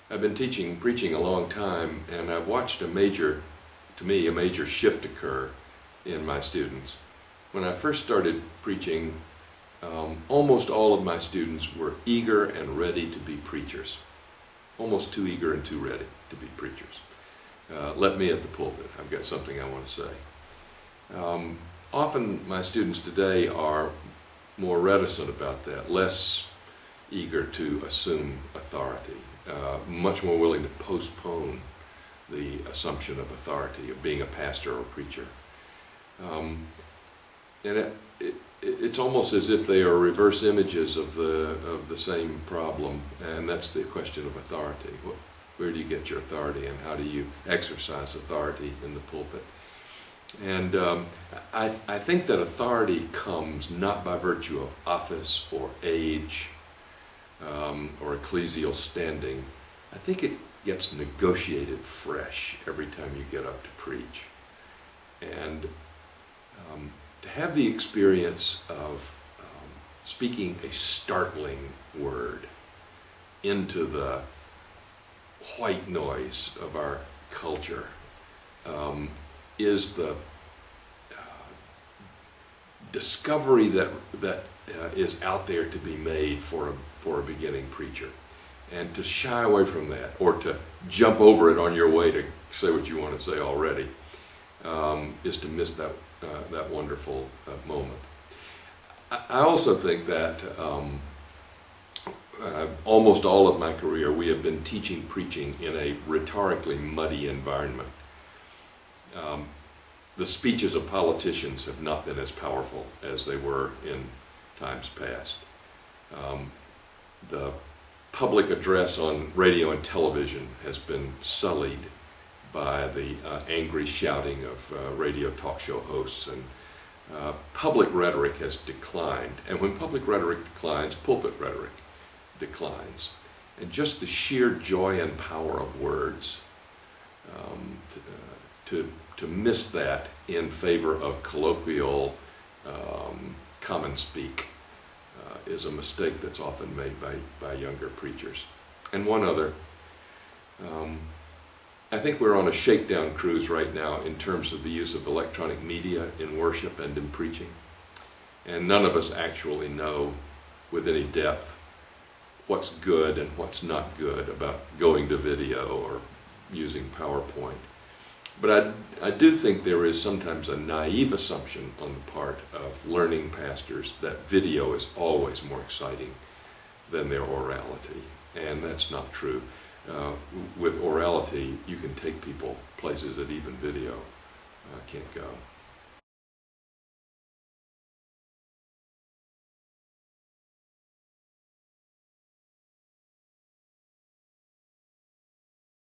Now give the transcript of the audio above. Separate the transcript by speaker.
Speaker 1: I've been preaching a long time, and I've watched a major shift occur in my students. When I first started preaching, almost all of my students were eager and ready to be preachers. Almost too eager and too ready to be preachers. Let me at the pulpit. I've got something I want to say. Often my students today are more reticent about that, less eager to assume authority, much more willing to postpone the assumption of authority, of being a pastor or preacher. And it's almost as if they are reverse images of the same problem, and that's the question of authority. Where do you get your authority, and how do you exercise authority in the pulpit? And I think that authority comes not by virtue of office or age or ecclesial standing. I think it gets negotiated fresh every time you get up to preach. And to have the experience of speaking a startling word into the white noise of our culture is the discovery that is out there to be made for a beginning preacher. And to shy away from that, or to jump over it on your way to say what you want to say already, is to miss that wonderful moment. I also think that almost all of my career we have been preaching in a rhetorically muddy environment. The speeches of politicians have not been as powerful as they were in times past. The public address on radio and television has been sullied by the angry shouting of radio talk show hosts, and public rhetoric has declined. And when public rhetoric declines, pulpit rhetoric declines. And just the sheer joy and power of words, to miss that in favor of colloquial common speak is a mistake that's often made by younger preachers. And one other, I think we're on a shakedown cruise right now in terms of the use of electronic media in worship and in preaching. And none of us actually know with any depth what's good and what's not good about going to video or using PowerPoint. But I do think there is sometimes a naive assumption on the part of learning pastors that video is always more exciting than their orality, and that's not true. With orality, you can take people places that even video can't go.